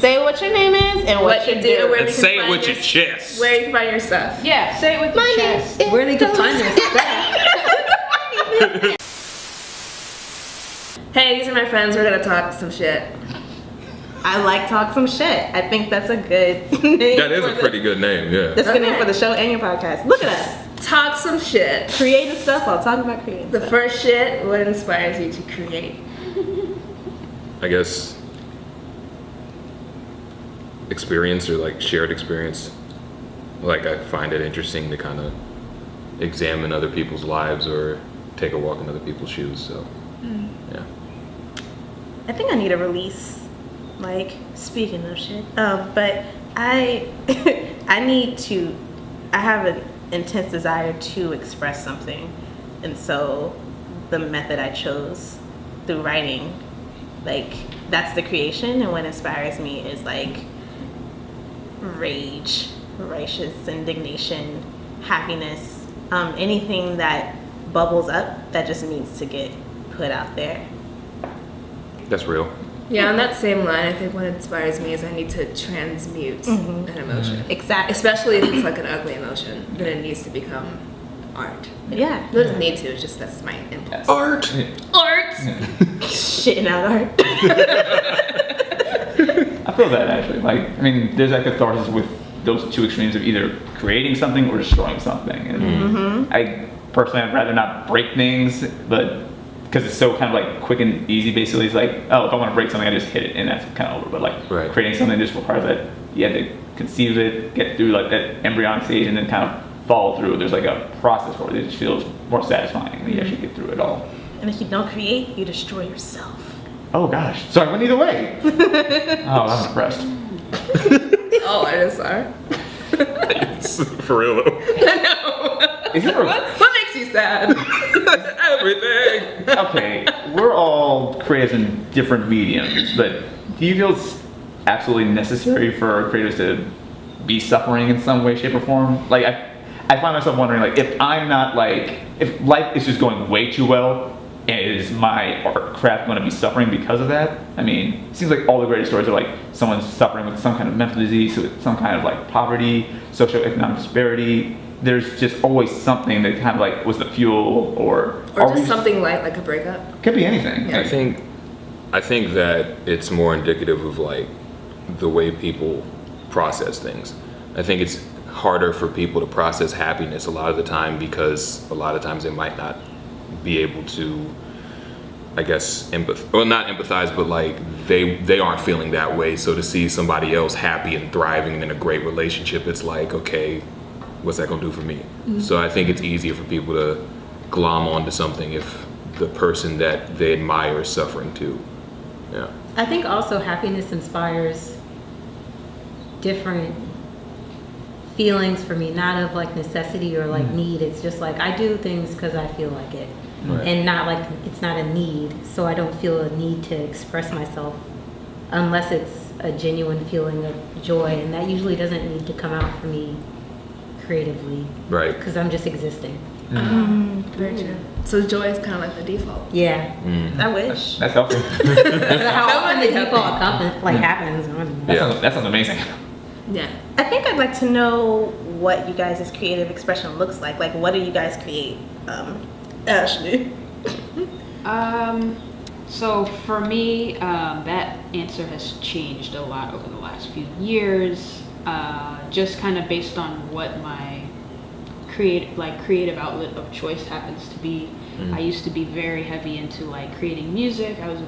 Say what your name is and what you do. And say it with your chest. Where you can find your stuff. Yeah, say it with your chest. Where they can find their stuff. Hey, these are my friends. We're gonna talk some shit. I like talk some shit. I think that's a good name. That is a pretty good name, yeah. That's a good name for the show and your podcast. Look at us. Talk some shit. Creative stuff while talking about creative stuff. The first shit, what inspires you to create? I guess experience or like shared experience. Like I find it interesting to kind of examine other people's lives or take a walk in other people's shoes, so yeah. I think I need a release. Like, speaking of shit, but I have an intense desire to express something, and so the method I chose through writing, like, that's the creation, and what inspires me is like rage, righteous indignation, happiness, anything that bubbles up that just needs to get put out there. That's real. Yeah, on that same line, I think what inspires me is I need to transmute an emotion. Exactly. Especially if it's like an ugly emotion, then it needs to become art. Yeah. It doesn't need to, it's just that's my impulse. Art! Art! Shitting out art. I feel that actually. Like, I mean, there's that catharsis with those two extremes of either creating something or destroying something. And I personally, I'd rather not break things, but because it's so kind of like quick and easy, basically. It's like, oh, if I want to break something, I just hit it, and that's kind of over. But like creating something just requires that you have to conceive it, get through like that embryonic stage, and then kind of follow through. There's like a process for it. It just feels more satisfying when you actually get through it all. And if you don't create, you destroy yourself. Oh gosh, sorry, I went either way. Oh, I'm depressed. Oh, I just sorry. For real though. Is it What makes you sad? Everything. Okay, we're all creatives in different mediums, but do you feel it's absolutely necessary for creatives to be suffering in some way, shape, or form? Like, I find myself wondering, like, if I'm not like, if life is just going way too well, is my art craft going to be suffering because of that? I mean, it seems like all the greatest stories are like someone's suffering with some kind of mental disease, with some kind of like poverty, socioeconomic disparity. There's just always something that kind of like was the fuel, or just something light, like a breakup. Could be anything. I think that it's more indicative of like the way people process things. I think it's harder for people to process happiness a lot of the time because a lot of times they might not be able to, I guess, not empathize, but like they aren't feeling that way. So to see somebody else happy and thriving in a great relationship, it's like, okay, what's that gonna do for me? So I think it's easier for people to glom onto something if the person that they admire is suffering too. Yeah. I think also happiness inspires different feelings for me, not of like necessity or like need. It's just like I do things because I feel like it. And not like it's not a need, so I don't feel a need to express myself unless it's a genuine feeling of joy, and that usually doesn't need to come out for me creatively, Right. because I'm just existing. Very true. So joy is kind of like the default. Yeah. I wish. That's helpful. How often the default happens? I don't know. That sounds amazing. Yeah. I think I'd like to know what you guys' creative expression looks like. Like, what do you guys create? Ashlee. So for me, that answer has changed a lot over the last few years. Just kind of based on what my creative outlet of choice happens to be. I used to be very heavy into like creating music. I was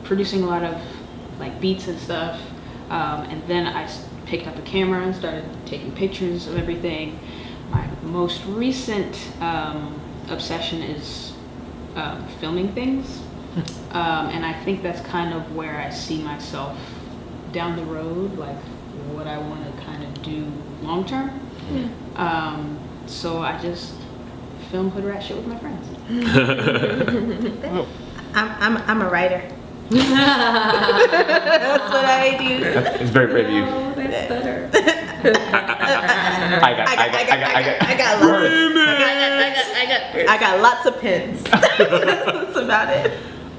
producing a lot of like beats and stuff. And then I picked up a camera and started taking pictures of everything. My most recent obsession is filming things. And I think that's kind of where I see myself down the road, like what I want to kind of do long term. So I just film hood rat shit with my friends. I'm a writer. That's what I do. It's very brave of you. That's better. I got lots of pins. That's about it.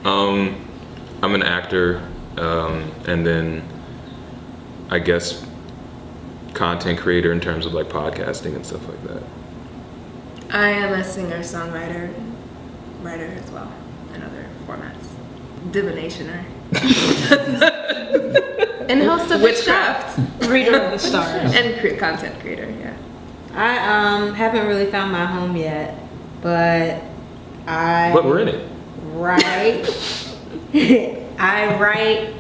I'm an actor, and then I guess, content creator in terms of like podcasting and stuff like that. I am a singer-songwriter, writer as well, in other formats. Divinationer. And host of Witchcraft. Reader of the stars. And content creator, yeah. I haven't really found my home yet, but But we're in it. write. I write.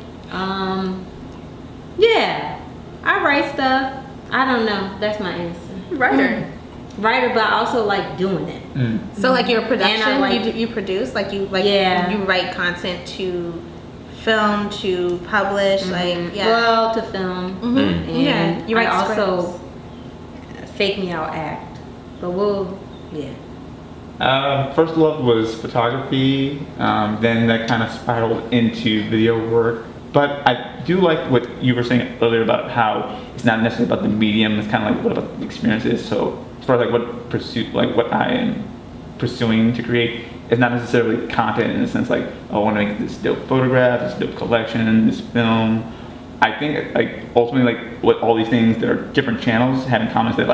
Yeah, I write stuff. I don't know. That's my answer. Writer. Writer, but I also like doing it. So like your production, And I like- you produce, you Yeah. you write content to film, to publish, Well, to film. Mhm. And Yeah, you write I also scripts. fake me out act. But yeah. First love was photography, then that kind of spiraled into video work. But I do like what you were saying earlier about how it's not necessarily about the medium, it's kind of like what about the experience is. So as far as what I am pursuing to create, it's not necessarily content in the sense like, oh, I want to make this dope photograph, this dope collection, this film. I think ultimately what all these things that are different channels have in common is that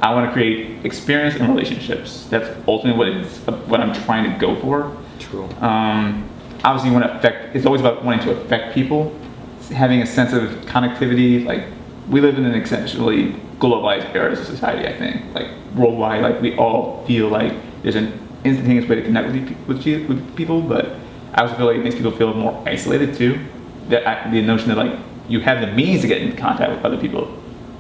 I want to create experience and relationships. That's ultimately what I'm trying to go for. True. Obviously, it's always about wanting to affect people, having a sense of connectivity. We live in an exceptionally globalized era as a society, I think. Worldwide, we all feel like there's an instantaneous way to connect with people, but I also feel like it makes people feel more isolated too. The notion that you have the means to get in contact with other people,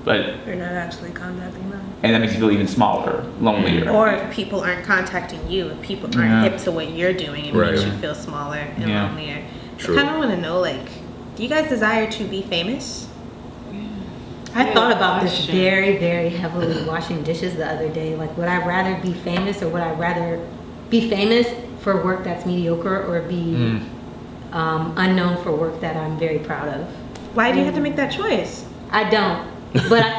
but You're not actually contacting them. and that makes you feel even smaller, lonelier. Or if people aren't contacting you, if people aren't hip to what you're doing, it makes Right. you feel smaller and Yeah. lonelier. True. I kind of want to know, do you guys desire to be famous? I thought about this question. very, very heavily washing dishes the other day. Would I rather be famous or would I rather be famous for work that's mediocre or be unknown for work that I'm very proud of? Why do you have to make that choice? I don't. But I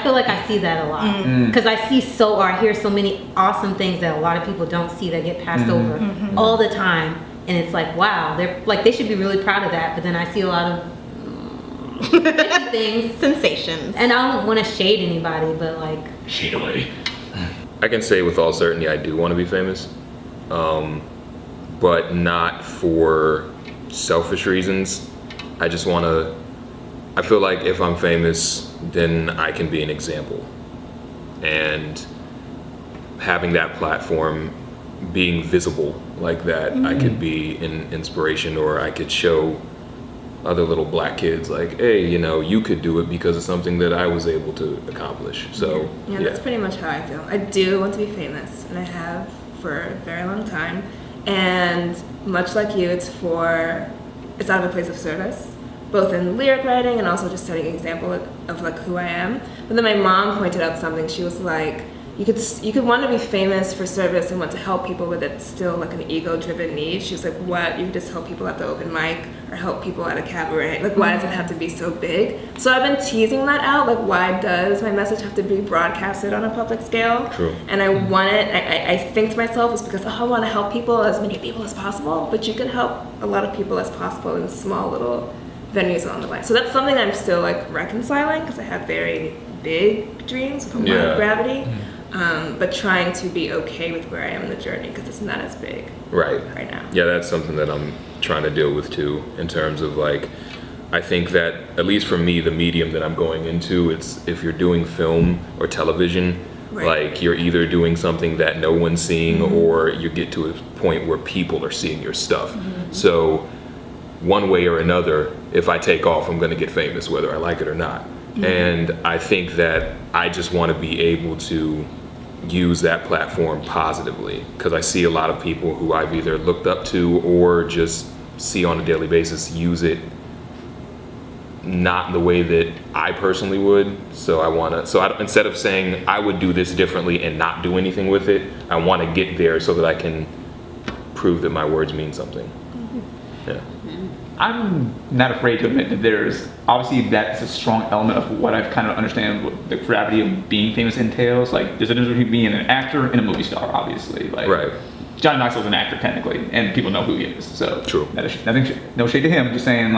feel like I see that a lot. Because I hear so many awesome things that a lot of people don't see that get passed over all the time. And it's wow, they should be really proud of that. But then I see a lot of things. Sensations. And I don't want to shade anybody, but Shade away. I can say with all certainty I do want to be famous, but not for selfish reasons. I just want to. I feel like if I'm famous, then I can be an example, and having that platform, being visible like that, I could be an inspiration, or I could show other little black kids hey, you could do it because of something that I was able to accomplish. So Yeah, that's pretty much how I feel. I do want to be famous, and I have for a very long time. And much like you, it's out of a place of service, both in lyric writing and also just setting an example of who I am. But then my mom pointed out something. She was like, you could want to be famous for service and want to help people, but it's still an ego-driven need. She was like, what? You could just help people at the open mic or help people at a cabaret. Why does it have to be so big? So I've been teasing that out. Why does my message have to be broadcasted on a public scale? True. And I want it. I think to myself, it's because I want to help people, as many people as possible. But you can help a lot of people as possible in small little venues along the way. So that's something I'm still reconciling, because I have very big dreams with a lot of gravity. But trying to be okay with where I am in the journey, because it's not as big right now. Yeah, that's something that I'm trying to deal with too, in terms of I think that, at least for me, the medium that I'm going into, it's if you're doing film or television, Right. you're either doing something that no one's seeing, or you get to a point where people are seeing your stuff. So one way or another, if I take off, I'm going to get famous, whether I like it or not. And I think that I just want to be able to use that platform positively, because I see a lot of people who I've either looked up to or just see on a daily basis use it not in the way that I personally would. So instead of saying I would do this differently and not do anything with it, I want to get there so that I can prove that my words mean something. Yeah. I'm not afraid to admit that that's a strong element of what I've kind of understand what the gravity of being famous entails. There's a difference between being an actor and a movie star, obviously. Right. Johnny Knoxville's an actor technically, and people know who he is. So True. No shade to him. Just saying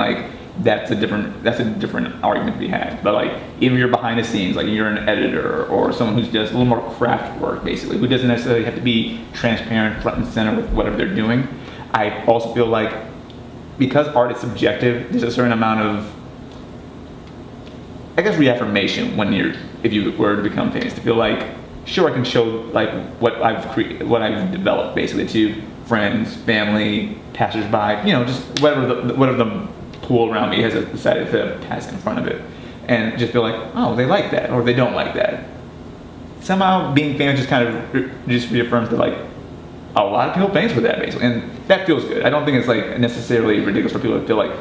that's a different argument to be had. But like, even if you're behind the scenes, like you're an editor or someone who's just a little more craft work, basically, who doesn't necessarily have to be transparent front and center with whatever they're doing. I also feel like because art is subjective, there's a certain amount of, I guess, reaffirmation if you were to become famous, to feel like, sure, I can show like what I've developed basically to friends, family, passersby, just whatever the pool around me has decided to pass in front of it, and just feel like, oh, they like that or they don't like that. Somehow being famous just kind of just reaffirms that like a lot of people famous for that basically, and that feels good. I don't think it's like necessarily ridiculous for people to feel like.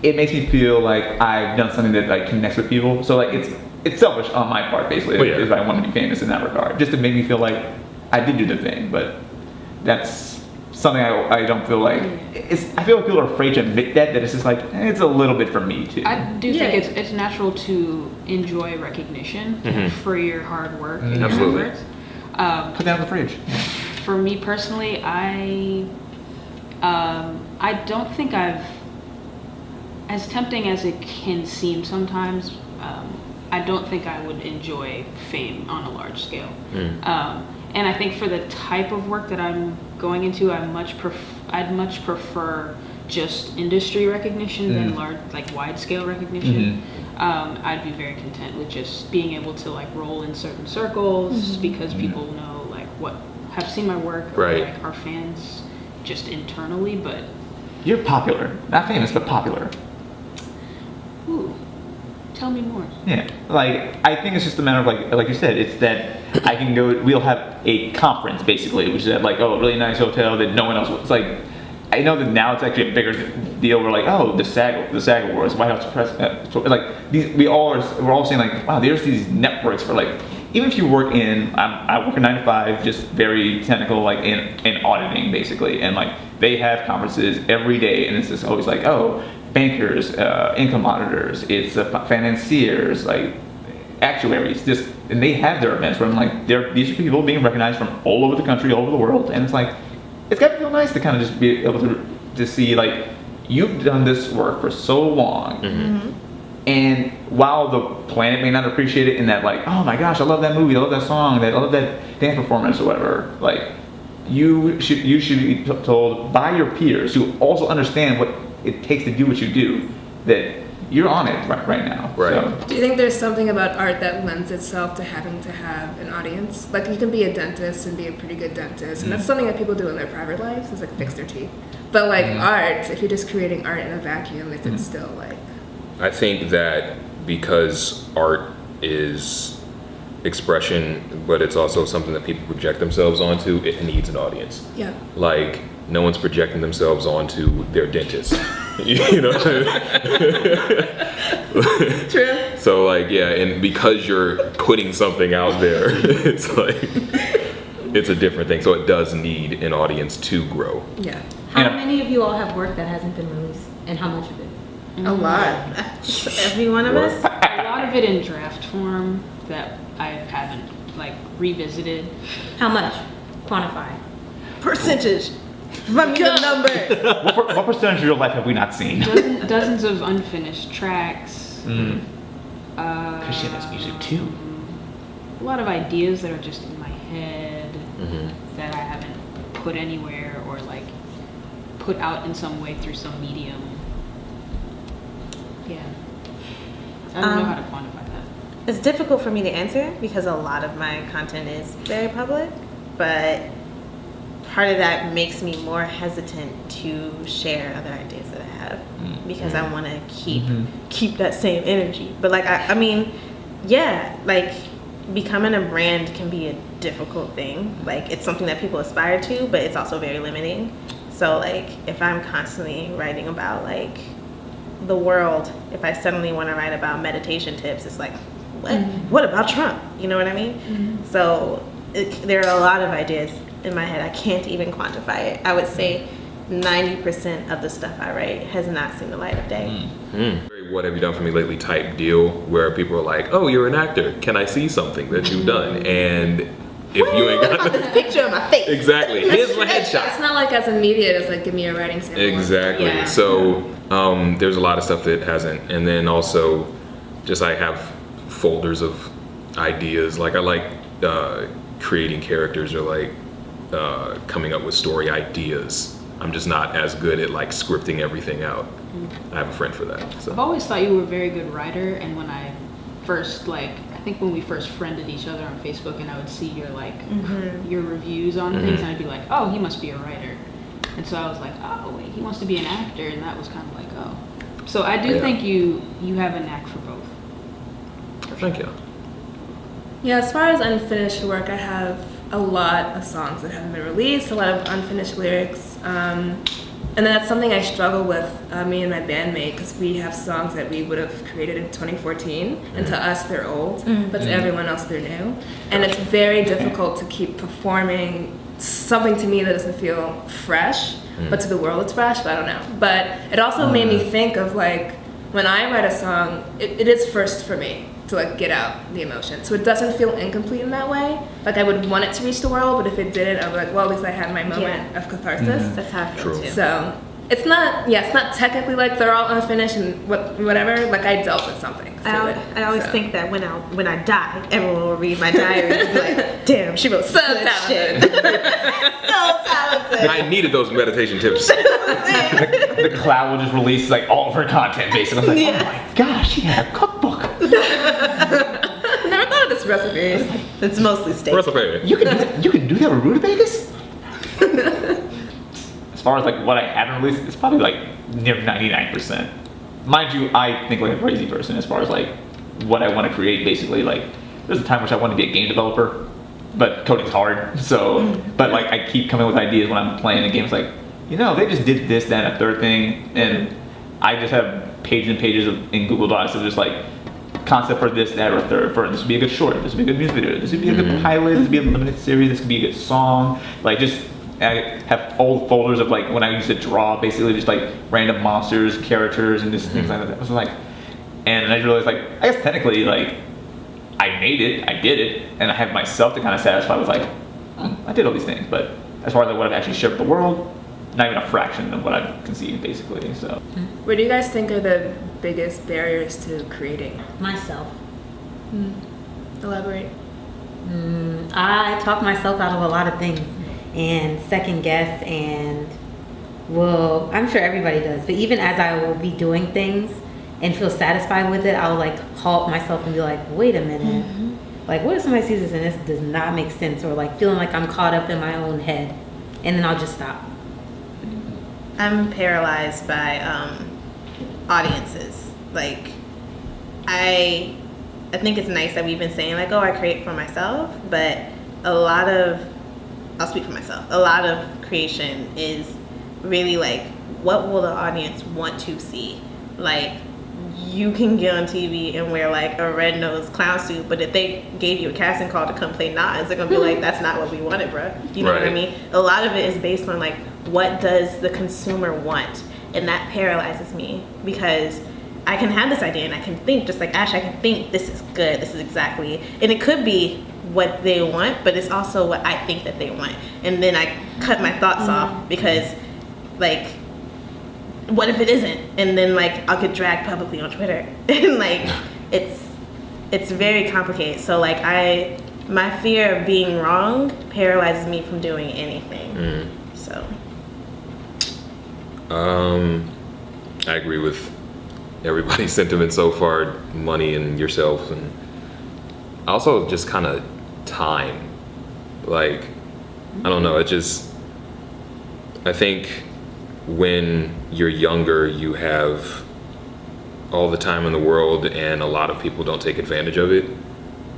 It makes me feel like I've done something that like connects with people. So like it's selfish on my part basically, if I want to be famous in that regard, just to make me feel like I did do the thing. But that's something I don't feel like I feel like people are afraid to admit that it's just like it's a little bit for me too. I do think it's natural to enjoy recognition for your hard work and Absolutely. your efforts. Put that on the fridge. For me personally, I don't think I've, as tempting as it can seem sometimes, I don't think I would enjoy fame on a large scale. And I think for the type of work that I'm going into, I'd much prefer just industry recognition than large, like wide scale recognition. I'd be very content with just being able to like roll in certain circles because people know like have seen my work or like are fans just internally, but You're popular, not famous, but popular. ooh, tell me more. Yeah, like I think it's just a matter of like you said, it's that I can go. We'll have a conference basically, which is at like a really nice hotel that no one else. It's like I know that now it's actually a bigger deal. We're like, oh, the SAG Awards, White House Press, like these. We're all saying like, wow, there's these networks for like. Even if you work I work a 9 to 5, just very technical, like in auditing basically, and like they have conferences every day, and it's just always like, oh, bankers, income auditors, it's financiers, like actuaries, and they have their events where I'm like, these are people being recognized from all over the country, all over the world, and it's like, it's got to feel nice to kind of just be able to see like, you've done this work for so long. And while the planet may not appreciate it in that like, oh my gosh, I love that movie, I love that song, I love that dance performance or whatever, like you should be told by your peers who also understand what it takes to do what you do, that you're on it right now. Right. So. Do you think there's something about art that lends itself to having to have an audience? Like you can be a dentist and be a pretty good dentist, and that's something that people do in their private lives, is like fix their teeth. But like art, if you're just creating art in a vacuum, it's still like. I think that because art is expression, but it's also something that people project themselves onto, it needs an audience. Yeah. Like, no one's projecting themselves onto their dentist. You know? True. So, like, yeah, and because you're putting something out there, it's like, it's a different thing. So it does need an audience to grow. Yeah. How many of you all have work that hasn't been released, and how much of it? A lot. Every one of us. A lot of it in draft form that I haven't like revisited. How much? Quantify. Percentage. Run me the number. What percentage of your life have we not seen? Dozens of unfinished tracks. Because she has music too. A lot of ideas that are just in my head that I haven't put anywhere or like put out in some way through some medium. Yeah. I don't know how to quantify that. It's difficult for me to answer because a lot of my content is very public, but part of that makes me more hesitant to share other ideas that I have because I want to keep that same energy. But like, I mean, yeah, like becoming a brand can be a difficult thing. Like it's something that people aspire to, but it's also very limiting. So like if I'm constantly writing about like the world, if I suddenly want to write about meditation tips, it's like, what about Trump? You know what I mean? So there are a lot of ideas in my head. I can't even quantify it. I would say 90% of the stuff I write has not seen the light of day. Very what have you done for me lately type deal where people are like, oh, you're an actor. Can I see something that you've done? And if you ain't got this picture of my face. Exactly. Here's my headshot. It's not like as a media, it's like give me a writing sample. Exactly. Yeah. So There's a lot of stuff that hasn't, and then also just I have folders of ideas. Like I like creating characters or like coming up with story ideas. I'm just not as good at like scripting everything out. I have a friend for that. So. I've always thought you were a very good writer, and when I first I think when we first friended each other on Facebook, and I would see your your reviews on things, and I'd be like, oh, he must be a writer. And so I was like, oh wait, he wants to be an actor, and that was kind of like, oh. So I do think you have a knack for both. Thank you. Yeah, as far as unfinished work, I have a lot of songs that haven't been released, a lot of unfinished lyrics. And that's something I struggle with, me and my bandmate, because we have songs that we would have created in 2014, and to us they're old, but to everyone else they're new. And it's very difficult to keep performing something to me that doesn't feel fresh, but to the world it's fresh, but I don't know. But it also made me think of like, when I write a song, it is first for me to like get out the emotion. So it doesn't feel incomplete in that way. Like I would want it to reach the world, but if it didn't, I'd be like, well, at least I had my moment of catharsis. That's how I feel True. too. So it's not technically like they're all unfinished and whatever. Like I dealt with something. I always think that when I die, everyone will read my diary and be like, damn, she wrote so talented. So talented. I needed those meditation tips. The cloud will just release like all of her content based. And I was like, oh my gosh, she had a cookbook. I never thought of this recipe. It's mostly steak. Recipe. You can do that with rutabagas? As far as like what I haven't released, it's probably like near 99%. Mind you, I think like a crazy person as far as like what I want to create. Basically, like there's a time which I want to be a game developer, but coding's hard. So, but like I keep coming with ideas when I'm playing a game. It's like, you know, they just did this, that, and a third thing, and I just have pages and pages in Google Docs of just like concept for this, that, or a third. For this would be a good short. This would be a good music video. This would be a good pilot. This would be a limited series. This could be a good song. Like just. I have old folders of like when I used to draw, basically just like random monsters, characters, and just things like that. I was like, and I realized like, I guess technically like, I made it, I did it, and I have myself to kind of satisfy with like, I did all these things. But as far as like what I've actually shared with the world, not even a fraction of what I've conceived, basically. So, What do you guys think are the biggest barriers to creating? Myself. Elaborate. I talk myself out of a lot of things and second guess, and well, I'm sure everybody does, but even as I will be doing things and feel satisfied with it, I'll like halt myself and be like, wait a minute, like what if somebody sees this and this does not make sense, or like feeling like I'm caught up in my own head, and then I'll just stop. I'm paralyzed by audiences. Like I think it's nice that we've been saying like, oh, I create for myself, but I'll speak for myself. A lot of creation is really like, what will the audience want to see? Like, you can get on TV and wear like a red-nosed clown suit, but if they gave you a casting call to come play Nas, they're gonna be like, that's not what we wanted, bro. You know what I mean? A lot of it is based on like, what does the consumer want? And that paralyzes me, because I can have this idea and I can think, just like Ash, I can think this is good, this is exactly, and it could be what they want, but it's also what I think that they want. And then I cut my thoughts off, because like, what if it isn't? And then like, I'll get dragged publicly on Twitter. And like, it's very complicated. So like my fear of being wrong paralyzes me from doing anything. So. I agree with everybody's sentiment so far, money and yourself, and also just kind of time. Like, I don't know, I think when you're younger, you have all the time in the world, and a lot of people don't take advantage of it.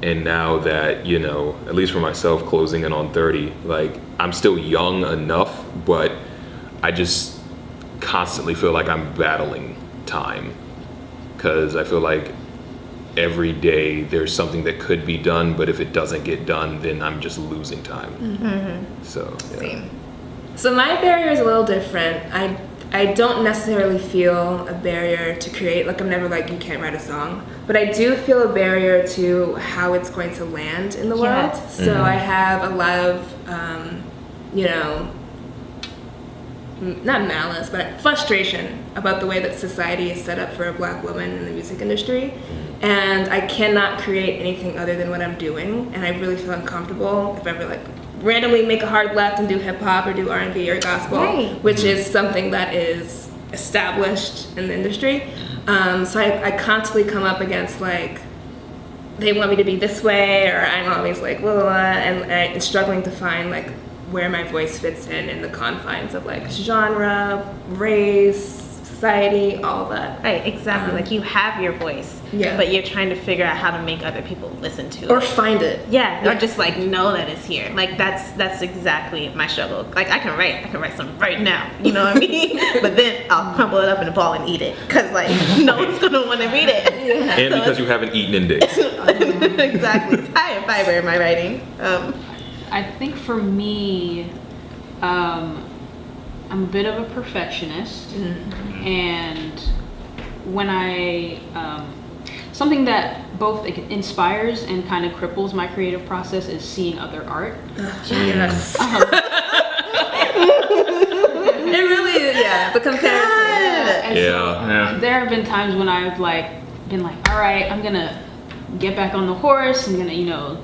And now that, you know, at least for myself, closing in on 30, like, I'm still young enough, but I just constantly feel like I'm battling time, because I feel like every day there's something that could be done, but if it doesn't get done, then I'm just losing time. So yeah. Same. So my barrier is a little different. I don't necessarily feel a barrier to create. Like, I'm never like, you can't write a song. But I do feel a barrier to how it's going to land in the world. So I have a lot of, you know, not malice, but frustration about the way that society is set up for a black woman in the music industry. And I cannot create anything other than what I'm doing. And I really feel uncomfortable if I ever like randomly make a hard left and do hip hop or do R&B or gospel, Right. which is something that is established in the industry. So I constantly come up against like, they want me to be this way, or I'm always like, blah, blah, blah, and I'm struggling to find like where my voice fits in the confines of like genre, race, society, all that. Right, exactly. Like you have your voice, Yeah. but you're trying to figure out how to make other people listen to Or it. find it. Yeah, or just like know that it's here. Like that's exactly my struggle. Like I can write something right now. You know what I mean? But then I'll crumble it up in a ball and eat it because like no one's gonna want to read it. And So because you haven't eaten index. exactly, it's high in fiber in my writing. I think for me, I'm a bit of a perfectionist, and when I something that both inspires and kind of cripples my creative process is seeing other art. Yes. It really is, yeah. The comparison. And Yeah. so there have been times when I've been like, all right, I'm gonna get back on the horse. I'm gonna,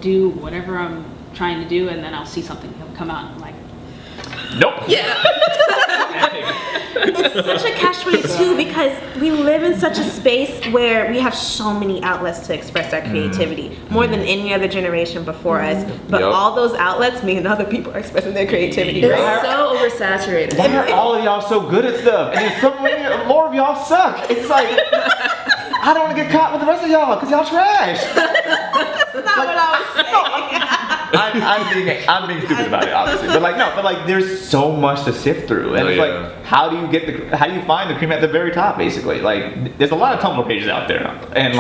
do whatever I'm trying to do, and then I'll see something come out, and I'm like, Nope. Yeah. It's such a catch-22 because we live in such a space where we have so many outlets to express our creativity, more than any other generation before us. But Yep. all those outlets mean other people are expressing their creativity. It's Right? so oversaturated. Why are all of y'all so good at stuff? And then so many more of y'all suck. It's like, I don't want to get caught with the rest of y'all because y'all trash. That's not what I was saying. I'm being stupid about it, obviously. But there's so much to sift through. And Oh, it's yeah. like, how do you find the cream at the very top, basically? Like, there's a lot of Tumblr pages out there. And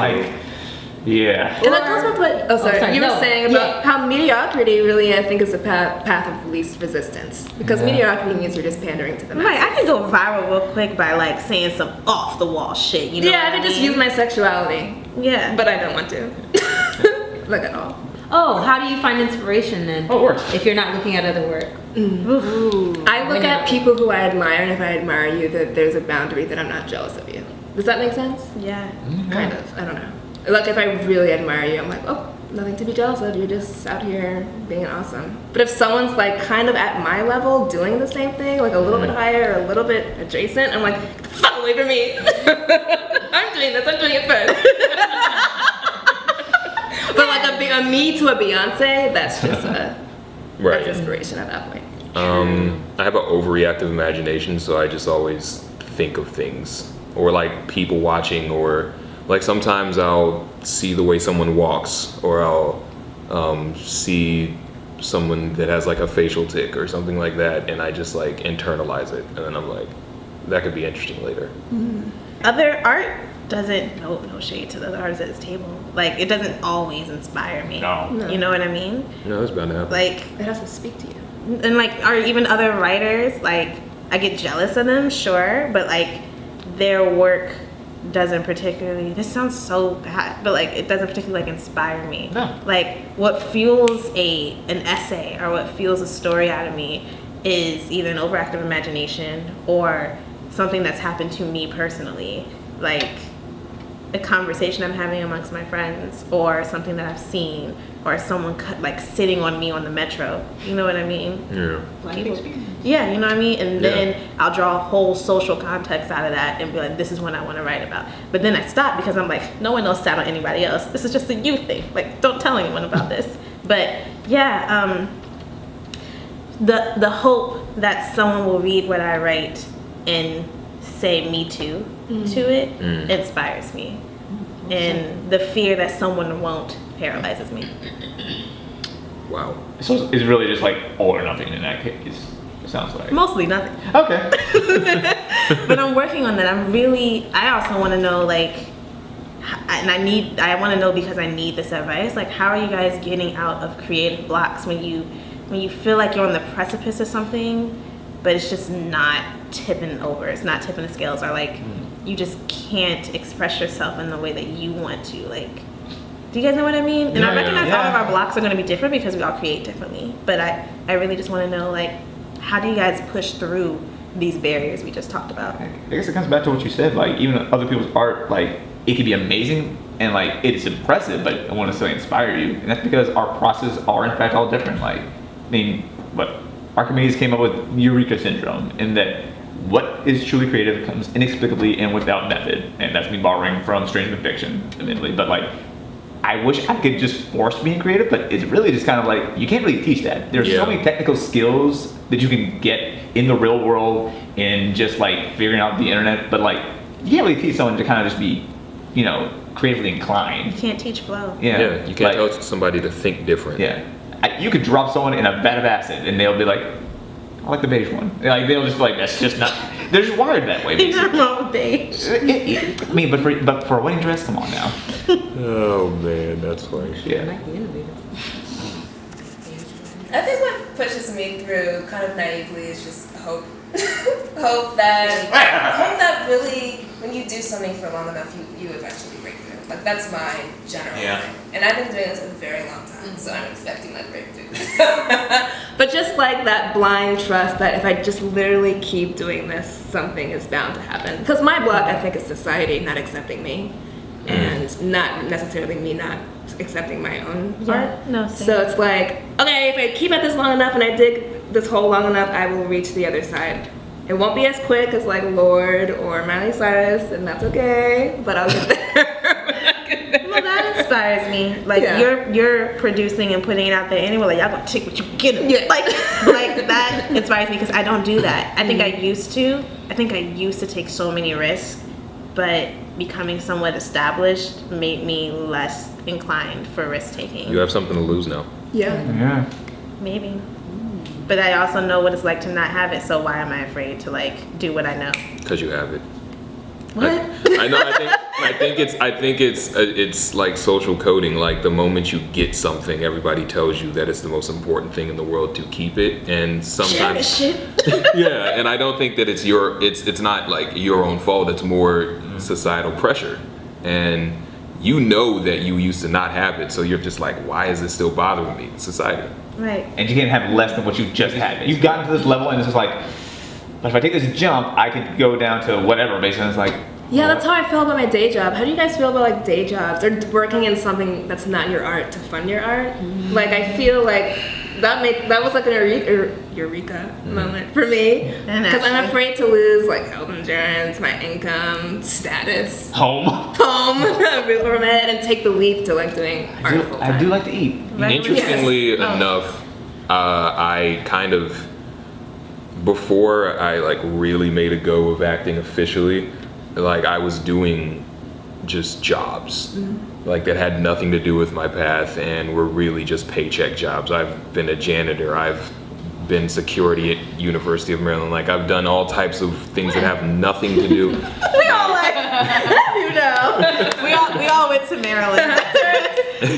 yeah. And that goes with what sorry, you were no. saying about how mediocrity really, I think, is the path of least resistance. Because mediocrity means you're just pandering to the masses. Right, I can go viral real quick by saying some off the wall shit. You know? Yeah, what I could just use my sexuality, Yeah, but I don't want to. Like at all. Oh, how do you find inspiration then? Oh, it works. If you're not looking at other work. I look at people who I admire, and if I admire you, that there's a boundary that I'm not jealous of you. Does that make sense? yeah. Kind of. I don't know. Like if I really admire you, I'm like, oh, nothing to be jealous of. You're just out here being awesome. But if someone's like kind of at my level doing the same thing, like a little bit higher or a little bit adjacent, I'm like, get the fuck away from me. I'm doing this. I'm doing it first. But like a me to a Beyonce, that's just Right. that's inspiration at that point. I have an overreactive imagination, so I just always think of things, or like people watching, or like sometimes I'll see the way someone walks, or I'll see someone that has like a facial tic or something like that, and I just like internalize it, and then I'm like, that could be interesting later. Other art doesn't, no shade to the other artists at this table. Like, it doesn't always inspire me. No. You know what I mean? No, that's bound to happen. Like, It has to speak to you. and like, or even other writers, like, I get jealous of them, sure, but like, their work doesn't particularly, this sounds so bad, but like, it doesn't particularly like inspire me. No. Like, what fuels an essay or what fuels a story out of me is either an overactive imagination or something that's happened to me personally. Like, a conversation I'm having amongst my friends, or something that I've seen, or someone like sitting on me on the metro. You know what I mean? Yeah. life experience. Yeah, you know what I mean? And Yeah. then I'll draw a whole social context out of that and be like, this is what I want to write about. But then I stop because I'm like, no one else sat on anybody else. This is just a you thing. Like, don't tell anyone about this. But yeah, the hope that someone will read what I write and say me too to it inspires me. And the fear that someone won't paralyzes me. Wow. So it's really just like all or nothing in that case, it sounds like. Mostly nothing. Okay. But I'm working on that. I also want to know, like, and I want to know because I need this advice. Like, how are you guys getting out of creative blocks when you feel like you're on the precipice of something, but it's just not tipping over, it's not tipping the scales, or like you just can't express yourself in the way that you want to. Like, do you guys know what I mean? And I recognize all of our blocks are going to be different because we all create differently. But I really just want to know, like, how do you guys push through these barriers we just talked about. I guess it comes back to what you said, like even other people's art, like it can be amazing and like it is impressive, but it won't necessarily inspire you. And that's because our processes are in fact all different. Like, I mean, what Archimedes came up with Eureka syndrome, in that what is truly creative comes inexplicably and without method. And that's me borrowing from Strange Fiction, admittedly. But like, I wish I could just force being creative, but it's really just kind of like, you can't really teach that. There's so many technical skills that you can get in the real world in just like figuring out the internet, but like, you can't really teach someone to kind of just be, you know, creatively inclined. You can't teach flow. Yeah, you can't tell somebody to think different. Yeah. You could drop someone in a vat of acid and they'll be like, I like the beige one. Like, they'll just be like, that's just not, they're just wired that way. You're not wrong with beige. I mean, but for a wedding dress, come on now. Oh man, that's funny. Yeah. Like the innovator. I think what pushes me through kind of naively is just hope. hope that really, when you do something for long enough, you eventually break through. Like, that's my general thing. And I've been doing this a very long time, so I'm expecting that breakthrough. But just like that blind trust that if I just literally keep doing this, something is bound to happen. Because my block, I think, is society not accepting me, and not necessarily me not accepting my own art. No, same. So it's like, okay, if I keep at this long enough and I dig this hole long enough, I will reach the other side. It won't be as quick as like Lord or Miley Cyrus, and that's okay, but I'll get there. Well, that inspires me. Like, you're producing and putting it out there anyway. Like, y'all gonna take what you get. Yeah. Like that inspires me because I don't do that. I think I used to take so many risks, but becoming somewhat established made me less inclined for risk taking. You have something to lose now. Yeah. Maybe. But I also know what it's like to not have it, so why am I afraid to like do what I know? Because you have it. What? I know. I think it's like social coding. Like, the moment you get something, everybody tells you that it's the most important thing in the world to keep it, and sometimes Shit. yeah. And I don't think that it's not like your own fault. It's more societal pressure, and you know that you used to not have it, so you're just like, why is this still bothering me? Society. Right. And you can't have less than what you just had. You've gotten to this level and it's just like, but if I take this jump, I could go down to whatever, basically. It's like, Yeah, that's how I feel about my day job. How do you guys feel about like day jobs or working in something that's not your art to fund your art? Like, I feel like that was like an eureka moment for me, And because I'm Ashlee. afraid to lose like health insurance, my income, status, home. roof over my head, and take the leap to like doing art full I do time. like to eat. Right. Interestingly Yes. Oh. enough, I kind of, before I like really made a go of acting officially, like I was doing just jobs like that had nothing to do with my path and were really just paycheck jobs. I've been a janitor, I've been security at University of Maryland, like I've done all types of things that have nothing to do. We all like, you know, we all went to Maryland.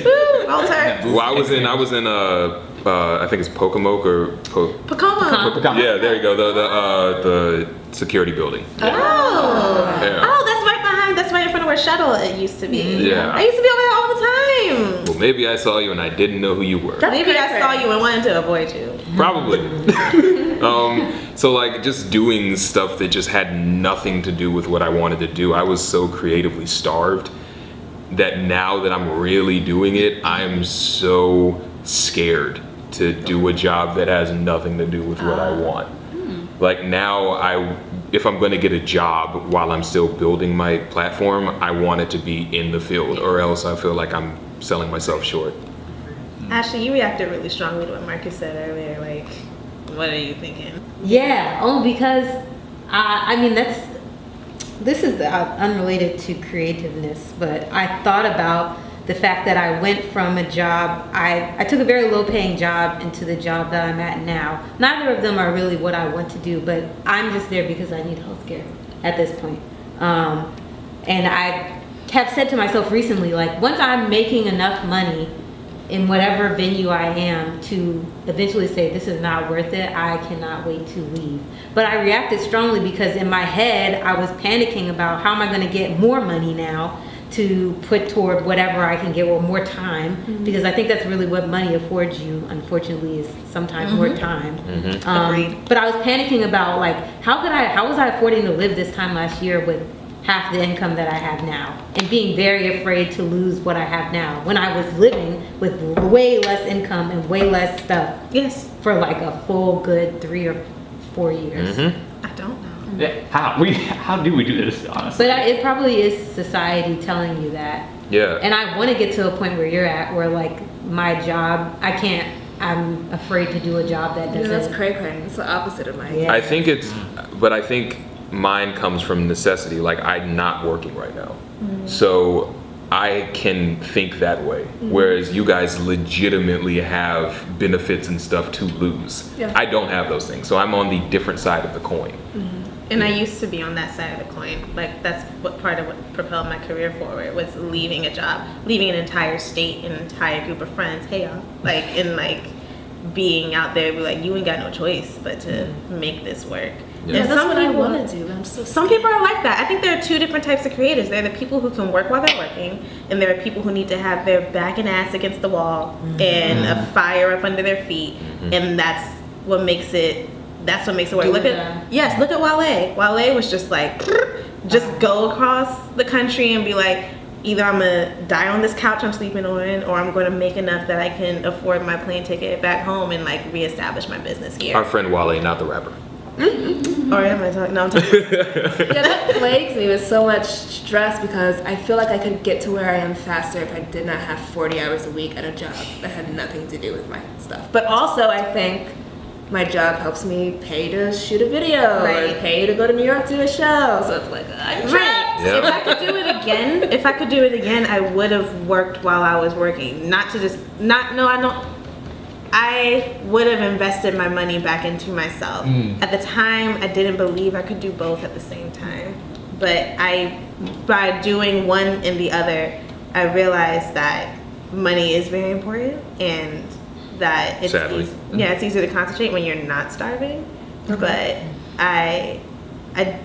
Woo, roll Terps. Well, I was in I think it's Pocomoke or Pocomo. yeah, there you go, the security building. Oh. Yeah. Oh, that's right in front of where Shuttle it used to be. Yeah. I used to be over there all the time. Well, maybe I saw you and I didn't know who you were. Maybe I saw you and wanted to avoid you. Probably. So like just doing stuff that just had nothing to do with what I wanted to do. I was so creatively starved that now that I'm really doing it, I'm so scared to do a job that has nothing to do with what I want. Like now if I'm going to get a job while I'm still building my platform, I want it to be in the field, or else I feel like I'm selling myself short. Ashlee, you reacted really strongly to what Marcus said earlier. Like, what are you thinking? Yeah, because I mean this is unrelated to creativeness, but I thought about the fact that I went from a job, I took a very low paying job into the job that I'm at now. Neither of them are really what I want to do, but I'm just there because I need healthcare at this point. And I have said to myself recently, like, once I'm making enough money in whatever venue I am to eventually say this is not worth it, I cannot wait to leave. But I reacted strongly because in my head I was panicking about how am I going to get more money now to put toward whatever I can get, or more time, because I think that's really what money affords you, unfortunately, is sometimes more time. Agreed. But I was panicking about like, how was I affording to live this time last year with half the income that I have now, and being very afraid to lose what I have now when I was living with way less income and way less stuff. Yes. For like a full good 3 or 4 years. I don't know. Yeah, how do we do this, honestly? But it probably is society telling you that. Yeah. And I want to get to a point where you're at, where like my job, I'm afraid to do a job that Yeah, doesn't. that's cray-cray. It's the opposite of mine. Yeah. I think I think mine comes from necessity. Like, I'm not working right now. So I can think that way. Whereas you guys legitimately have benefits and stuff to lose. Yeah. I don't have those things. So I'm on the different side of the coin. And I used to be on that side of the coin. Like, that's what part of what propelled my career forward, was leaving a job, leaving an entire state, an entire group of friends. Hey, y'all. Like, and like being out there, be like, you ain't got no choice but to make this work. Yeah. Yeah, And that's some what I people- want to do. But I'm so Some people are like that. I think there are two different types of creators. There are the people who can work while they're working, and there are people who need to have their back and ass against the wall and a fire up under their feet, and that's what makes it. That's what makes it work. Do Look that. at look at Wale. Wale was just like, just go across the country and be like, either I'm gonna die on this couch I'm sleeping on, or I'm gonna make enough that I can afford my plane ticket back home and like reestablish my business here. Our friend Wale, not the rapper. Or am I talking? No, I'm talking. Yeah, that plagues me with so much stress, because I feel like I could get to where I am faster if I did not have 40 hours a week at a job that had nothing to do with my stuff. But also, I think my job helps me pay to shoot a video, Right. or pay to go to New York to a show. So it's like, I'm trapped. Right. Yep. If I could do it again, I would have worked while I was working. I would have invested my money back into myself. At the time, I didn't believe I could do both at the same time. But by doing one and the other, I realized that money is very important, and that it's Sadly. it's easier to concentrate when you're not starving. But I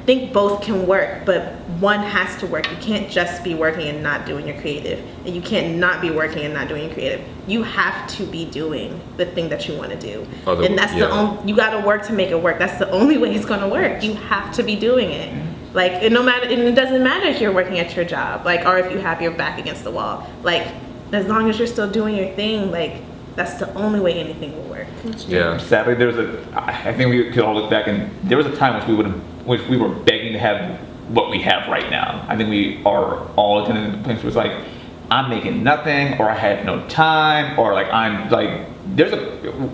think both can work, but one has to work. You can't just be working and not doing your creative, and you can't not be working and not doing your creative. You have to be doing the thing that you want to do, and that's the only. You got to work to make it work. That's the only way it's going to work. You have to be doing it. Like, and no matter, and it doesn't matter if you're working at your job, like, or if you have your back against the wall. Like, as long as you're still doing your thing, like, that's the only way anything will work. Yeah. Sadly, I think we could all look back, and there was a time which we were begging to have what we have right now. I think we are all kind of in the place where it's like, I'm making nothing, or I have no time, or like I'm like,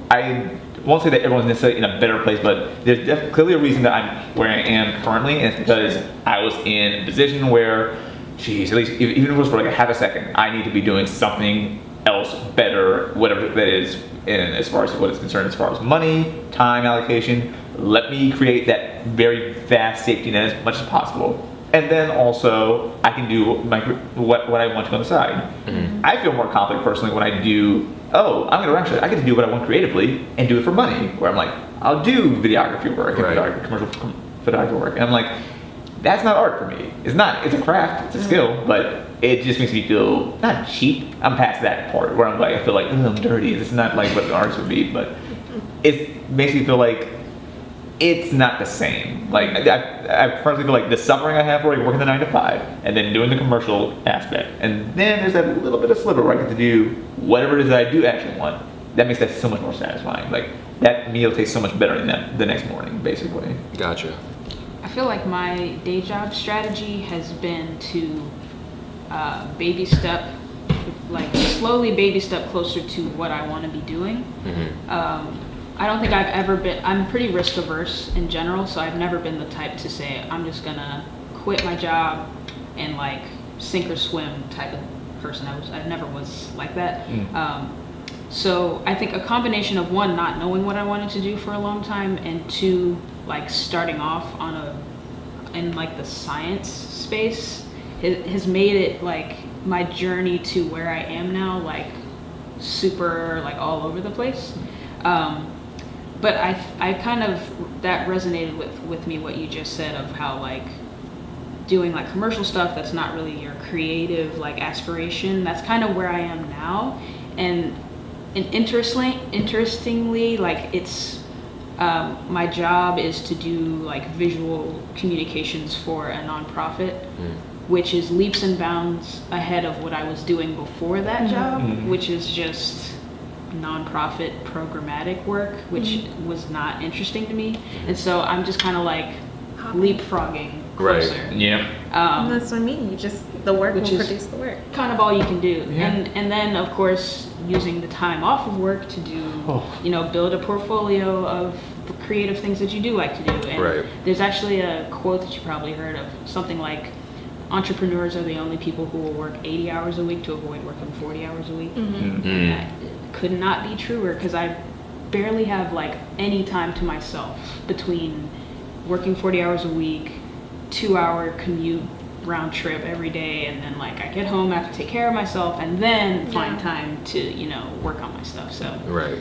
I won't say that everyone's necessarily in a better place, but there's clearly a reason that I'm where I am currently, and it's because I was in a position where, geez, at least even if it was for like a half a second, I need to be doing something else better, whatever that is, and as far as what is concerned, as far as money, time allocation, let me create that very vast safety net as much as possible. And then also, I can do what I want to on the side. I feel more confident personally when I do, I get to do what I want creatively and do it for money. Where I'm like, I'll do videography work, and commercial photography work. And I'm like, that's not art for me. It's not, it's a craft, it's a skill, but it just makes me feel, not cheap. I'm past that part where I'm like, I feel like, I'm dirty. It's not like what the artist would be, but it makes me feel like it's not the same. Like, I personally feel like the suffering I have for like working the 9 to 5 and then doing the commercial aspect, and then there's that little bit of sliver where I get to do whatever it is that I do actually want. That makes that so much more satisfying. Like, that meal tastes so much better than the next morning, basically. Gotcha. I feel like my day job strategy has been to baby step, like slowly baby step closer to what I want to be doing. I don't think I've ever been, I'm pretty risk averse in general, so I've never been the type to say, I'm just gonna quit my job and like sink or swim type of person. I never was like that. So I think a combination of one, not knowing what I wanted to do for a long time, and two, like starting off in like the science space has made it like my journey to where I am now, like super like all over the place. But I kind of, that resonated with me, what you just said of how like doing like commercial stuff that's not really your creative like aspiration. That's kind of where I am now. And interestingly, like it's my job is to do like visual communications for a nonprofit, which is leaps and bounds ahead of what I was doing before that job, which is just nonprofit programmatic work, which was not interesting to me. And so I'm just kind of like leapfrogging closer. Right. Yeah. That's what I mean. You just, the work will Which is produce the work. Kind of all you can do. Yeah. And then of course using the time off of work to do, build a portfolio of the creative things that you do like to do. And Right. there's actually a quote that you probably heard of, something like, entrepreneurs are the only people who will work 80 hours a week to avoid working 40 hours a week. And that could not be truer, because I barely have like any time to myself between working 40 hours a week, 2-hour commute round trip every day, and then like I get home, I have to take care of myself, and then find time to work on my stuff. So Right.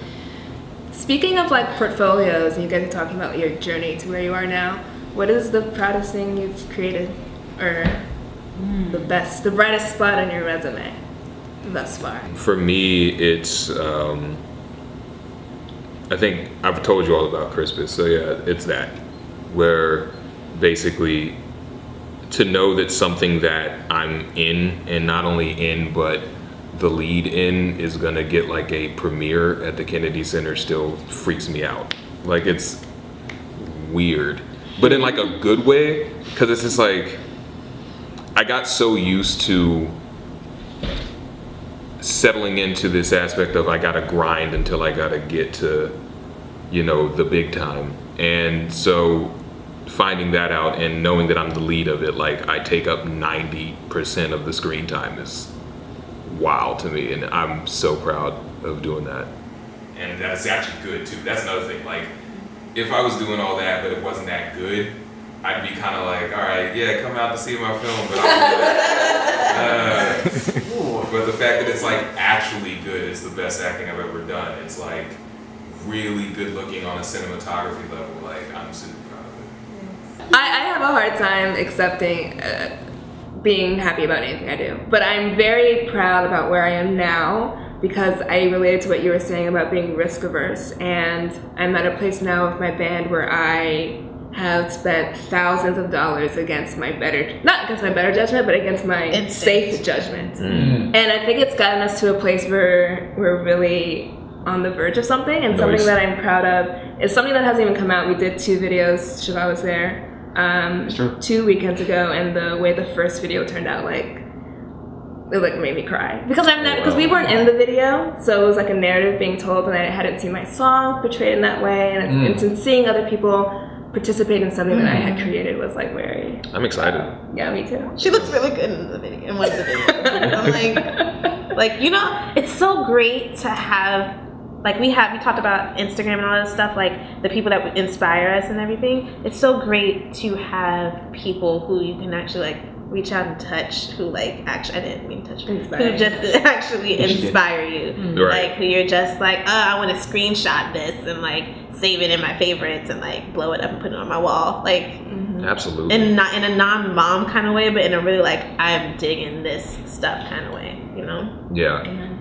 Speaking of like portfolios, and you guys are talking about your journey to where you are now, what is the proudest thing you've created, or the brightest spot on your resume thus far? For me, it's I think I've told you all about Crispus, so yeah, it's that, where basically to know that something that I'm in, and not only in, but the lead in, is gonna get like a premiere at the Kennedy Center still freaks me out. Like, it's weird, but in like a good way, because it's just like, I got so used to settling into this aspect of I gotta grind until I gotta get to, the big time. And so finding that out and knowing that I'm the lead of it, like I take up 90% of the screen time, is wild to me. And I'm so proud of doing that. And that's actually good too. That's another thing. Like, if I was doing all that, but it wasn't that good, I'd be kind of like, all right, yeah, come out to see my film, but but the fact that it's like actually good, it's the best acting I've ever done. It's like really good looking on a cinematography level. Like, I'm super proud of it. I have a hard time accepting being happy about anything I do, but I'm very proud about where I am now, because I related to what you were saying about being risk averse, and I'm at a place now with my band where I have spent thousands of dollars against my not against my better judgment, but against my safe judgment. And I think it's gotten us to a place where we're really on the verge of something, and something that I'm proud of is something that hasn't even come out. We did 2 videos, Shegaw was there, 2 weekends ago, and the way the first video turned out, it made me cry, because we weren't in the video, so it was like a narrative being told, and I hadn't seen my song portrayed in that way, and it's seeing other people participate in something that I had created was like very. I'm excited. Yeah, me too. She looks really good in the video, in one of the videos. I'm like, it's so great to have, we talked about Instagram and all that stuff, like the people that inspire us and everything. It's so great to have people who you can actually reach out and touch, who actually, I didn't mean touch, who just actually inspire you. Right. Who you're just like, oh, I want to screenshot this and save it in my favorites and blow it up and put it on my wall. Absolutely. And not in a non-mom kind of way, but in a really I'm digging this stuff kind of way, Yeah. Amen.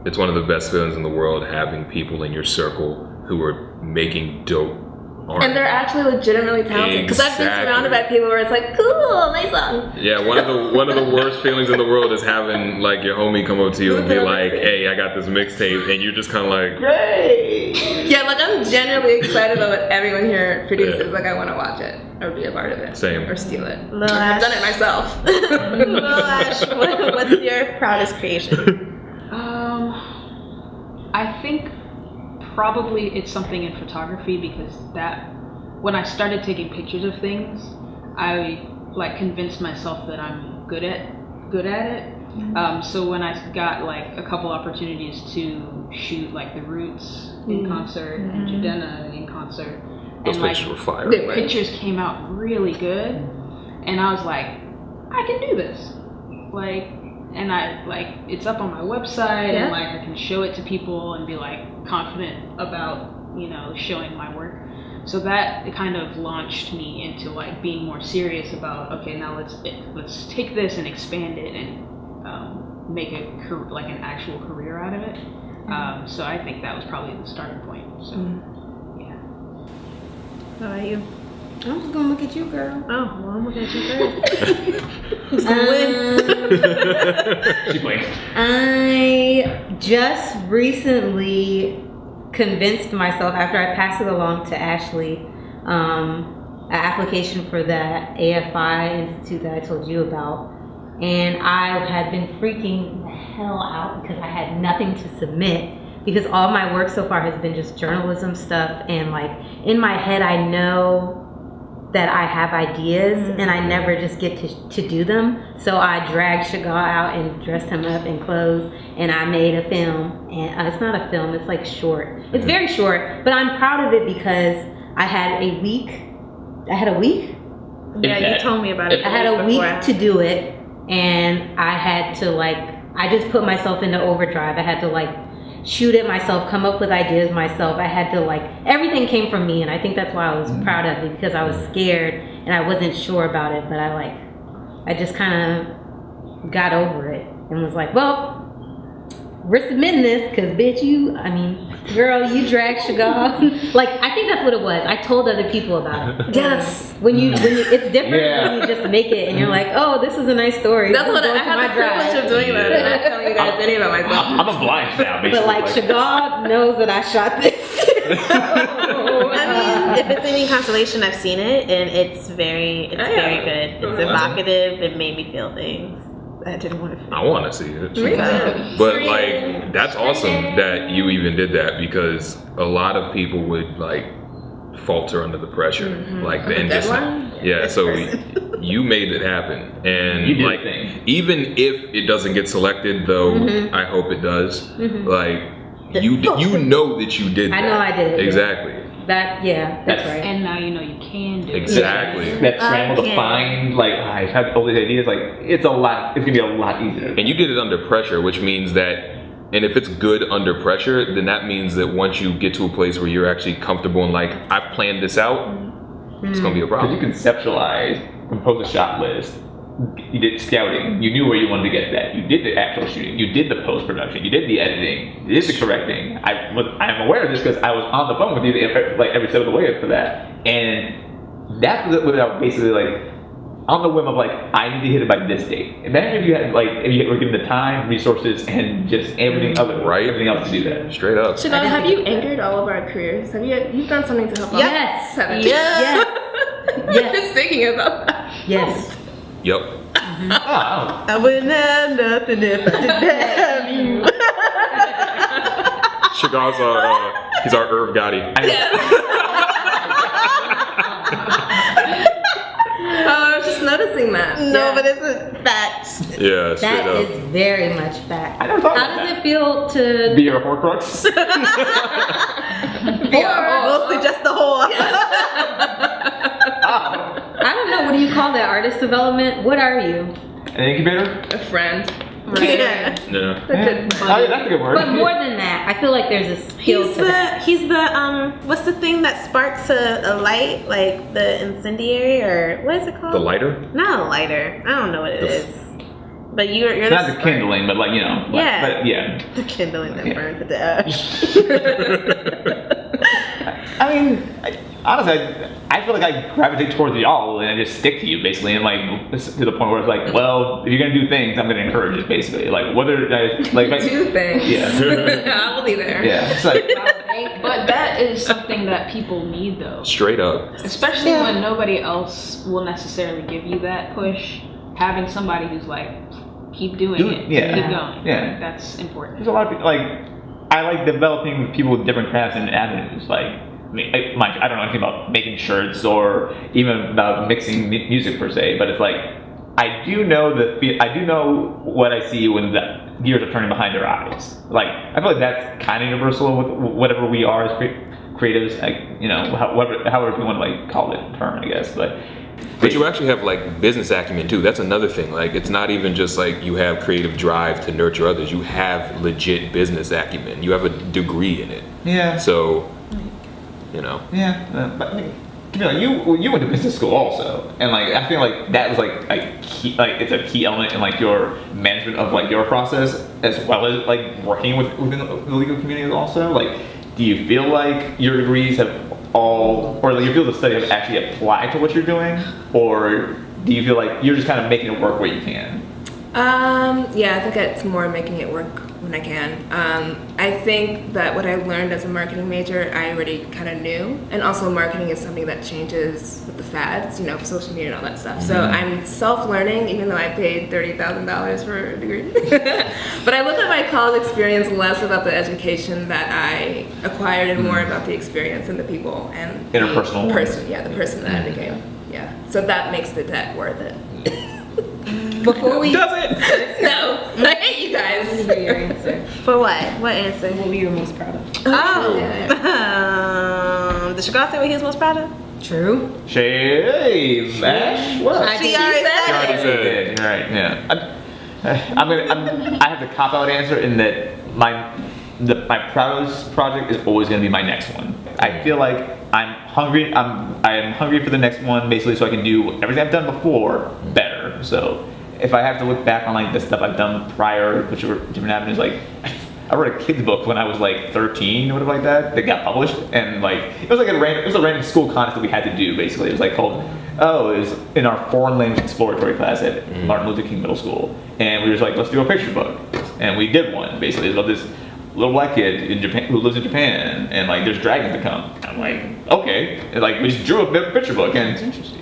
It's one of the best feelings in the world, having people in your circle who are making dope art. And they're actually legitimately talented. Because I've been surrounded by people where it's like, cool, nice song. Yeah, one of the worst feelings in the world is having your homie come up to you and be like, hey, I got this mixtape, and you're just kind of like, great. Yeah, I'm genuinely excited about what everyone here produces. I want to watch it or be a part of it. Same. Or steal it. Lil I've Ash. done it myself. Lil Ash, what's your proudest creation? I think probably it's something in photography, because when I started taking pictures of things, I convinced myself that I'm good at it. So when I got a couple opportunities to shoot the Roots in concert and Jadena in concert, those and pictures were fire. the pictures came out really good, and I was like, I can do this. And I it's up on my website, and I can show it to people and be confident about showing my work. So that kind of launched me into like being more serious about, okay, now let's take this and expand it and make an actual career out of it. So I think that was probably the starting point. So yeah. How about you? I'm just gonna look at you, girl. Oh, well, I'm looking at you first. Who's gonna win? She blinks. I just recently convinced myself, after I passed it along to Ashlee, an application for that AFI institute that I told you about, and I had been freaking the hell out because I had nothing to submit, because all my work so far has been just journalism stuff, and like in my head I know that I have ideas and I never just get to do them. So I dragged Shegaw out and dressed him up in clothes, and I made a film. And it's not a film, it's like short. It's very short, but I'm proud of it because I had a week. Yeah, you told me about it. I had a week to do it, and I had to I just put myself into overdrive. I had to shoot it myself, come up with ideas myself. I had to everything came from me, and I think that's why I was proud of it, because I was scared and I wasn't sure about it, but I just kind of got over it and was like, well, we're submitting this because bitch, girl, you dragged Shegaw. I think that's what it was. I told other people about it. Yes. When you it's different when you just make it and you're like, oh, this is a nice story. That's what I had the privilege of doing that. I'm not telling you guys any about myself. I'm a blind now, basically. But Shegaw knows that I shot this. If it's any consolation, I've seen it, and it's very good. It's evocative. It made me feel things I didn't want to feel. I want to see it. Me too. But that's awesome that you even did that, because a lot of people would falter under the pressure, and just So you made it happen, and You did things. even if it doesn't get selected, though, I hope it does. You know that you did that. I know I did it. Exactly. That's right. And now you know you can do Exactly. it. That scramble to find, I have all these ideas, it's gonna be a lot easier. And you did it under pressure, which means that, and if it's good under pressure, then that means that once you get to a place where you're actually comfortable and I've planned this out, it's gonna be a Because problem. you conceptualize, compose a shot list, you did scouting, you knew where you wanted to get that, you did the actual shooting, you did the post-production, you did the editing, you did the correcting. I'm aware of this because I was on the phone with you every step of the way for that. And that's without basically on the whim of I need to hit it by this date. Imagine if you had if you were given the time, resources, and just everything everything else to do that. Straight up. Shegaw, have you anchored all of our careers? You've done something to help Yes. us? Seven. Yes. Yes. Just thinking about that. Yes. Yep. Oh. I wouldn't have nothing if I didn't have you. Shegaw's he's our Irv Gotti. I was just noticing that. No, but it's a fact. Yeah, straight That up. is very much fact. I never thought How about does that. it feel to Be a Horcrux? Mostly just the whole. I don't know, what do you call that? Artist development? What are you? An incubator? A friend. Yeah. Yeah. Oh, yeah, that's a good word. But more than that, I feel like there's a skill to that. He's the what's the thing that sparks a light, the incendiary, or what is it called? The lighter? Not a lighter. I don't know what it is. But you're Not the the kindling, but Yeah. But yeah. The kindling that Yeah. burns to ash. Honestly, I feel like I gravitate towards y'all and I just stick to you basically, and to the point where it's well, if you're gonna do things, I'm gonna encourage it basically. Whether if I Do things. Yeah. I will be there. Yeah. It's But that is something that people need though. Straight up. Especially when nobody else will necessarily give you that push. Having somebody who's keep doing it, yeah. keep going. Yeah. That's important. there's a lot of people I like developing with people with different crafts and avenues. I don't know anything about making shirts or even about mixing music per se, but it's I do know what I see when the gears are turning behind their eyes. I feel like that's kind of universal with whatever we are as creatives. However you want to call it term, I guess. But you actually have business acumen too. That's another thing. It's not even just you have creative drive to nurture others. You have legit business acumen. You have a degree in it. yeah. So you know. Yeah, but I mean, Camille, you went to business school also, and like I feel like that was like a key, like it's a key element in like your management of like your process, as well as like working within the legal community also. Like, do you feel like your degrees have all, or like you feel the study have actually applied to what you're doing, or do you feel like you're just kind of making it work where you can? Yeah, I think it's more making it work when I can. I think that what I learned as a marketing major, I already kind of knew. And also marketing is something that changes with the fads, you know, social media and all that stuff. So I'm self-learning, even though I paid $30,000 for a degree. But I look at my college experience less about the education that I acquired and more about the experience and the people and Interpersonal. the person that I became. Yeah. So that makes the debt worth it. Before we Does it? No, I hate you guys. Let me hear your answer. For what? What answer? What were you most proud of? Oh. Did Shegaw say what he was most proud of? True. Hey, Ash, what? She already You already said it. said it. You're right. Yeah. I have the cop out answer in that my proudest project is always going to be my next one. I feel like I'm hungry. I am hungry for the next one, basically, so I can do everything I've done before better. So if I have to look back on like the stuff I've done prior, which were different avenues, like I wrote a kid's book when I was like 13 or whatever like that got published, and like it was a random school contest that we had to do. Basically, it was like called it was in our foreign language exploratory class at Martin Luther King Middle School, and we were just like, let's do a picture book, and we did one. Basically, it's about this little black kid in Japan who lives in Japan, and like there's dragons that come. I'm like, okay, and like we just drew a picture book, and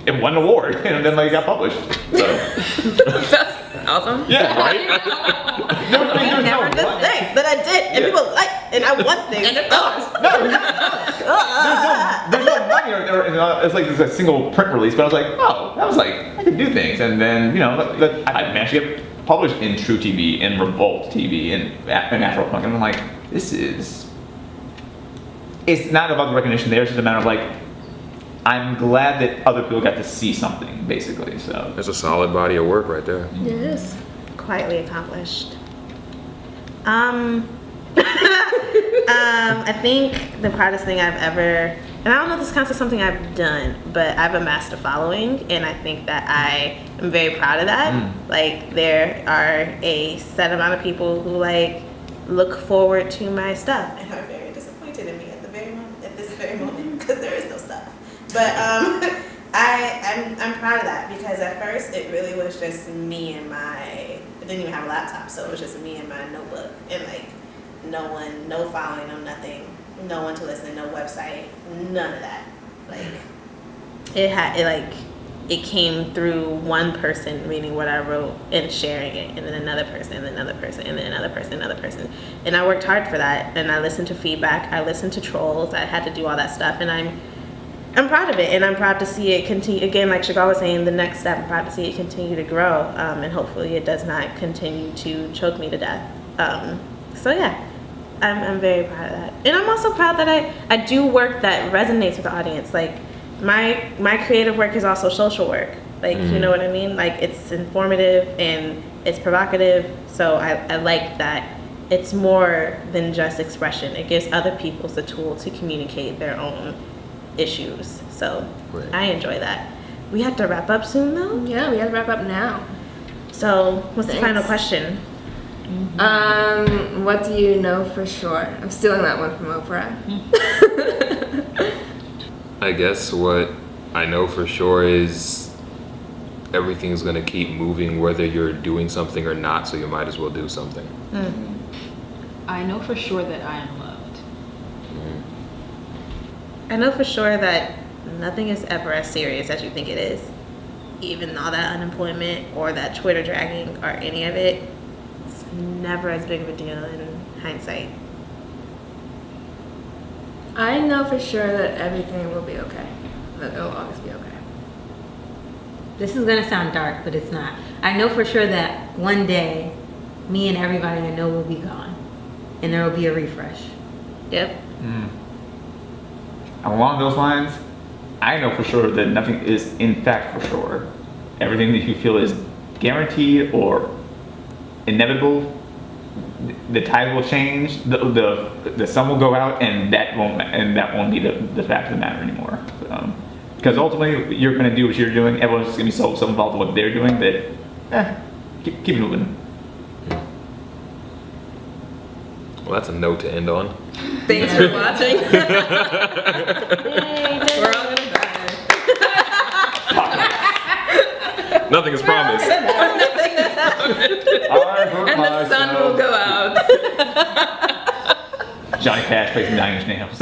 it won an award, and then like it got published. So That's awesome. yeah, right. I never just say that I did, and people like, and I want things. There's no money or it's like there's a single print release, but I was like, oh, that was like I can do things, and then you know I managed to get published in True TV and Revolt TV and Afropunk, and I'm like, it's not about the recognition there, it's just a matter of like, I'm glad that other people got to see something, basically. So That's a solid body of work right there. It is. Quietly accomplished. I think the proudest thing I've ever, and I don't know if this counts as something I've done, but I've amassed a following, and I think that I am very proud of that. Like, there are a set amount of people who like look forward to my stuff and are very disappointed in me at this very moment because there is no stuff. But I'm proud of that, because at first it really was just me and I didn't even have a laptop, so it was just me and my notebook, and like no following, no nothing, no one to listen, no website, none of that. Like it came through one person reading what I wrote and sharing it, and then another person, and then another person, and then another person, another person. And I worked hard for that, and I listened to feedback, I listened to trolls, I had to do all that stuff, and I'm proud of it, and I'm proud to see it continue. Again, like Shegaw was saying, the next step, I'm proud to see it continue to grow, and hopefully it does not continue to choke me to death. So yeah, I'm very proud of that. And I'm also proud that I do work that resonates with the audience. Like, my creative work is also social work. Like, you know what I mean? Like, it's informative and it's provocative, so I like that. It's more than just expression. It gives other people the tool to communicate their own issues. So Right. I enjoy that. We have to wrap up soon though. Yeah, we gotta wrap up now. So what's the Thanks. final question? What do you know for sure? I'm stealing that one from Oprah. I guess what I know for sure is everything's gonna keep moving whether you're doing something or not, so you might as well do something. I know for sure that I am loved. I know for sure that nothing is ever as serious as you think it is. Even all that unemployment or that Twitter dragging or any of it, it's never as big of a deal in hindsight. I know for sure that everything will be okay. That it'll always be okay. This is gonna sound dark, but it's not. I know for sure that one day, me and everybody I know will be gone, and there will be a refresh. Yep. along those lines, I know for sure that nothing is in fact for sure. Everything that you feel is guaranteed or inevitable the tide will change, the sun will go out, and that won't be the fact of the matter anymore. Because ultimately, you're going to do what you're doing. Everyone's just going to be so involved in what they're doing that, keep it moving. Well, that's a note to end on. Thanks for watching. Yay, We're all gonna die. Nothing is promised. And the sun will go out. Johnny Cash plays 9 Inch Nails.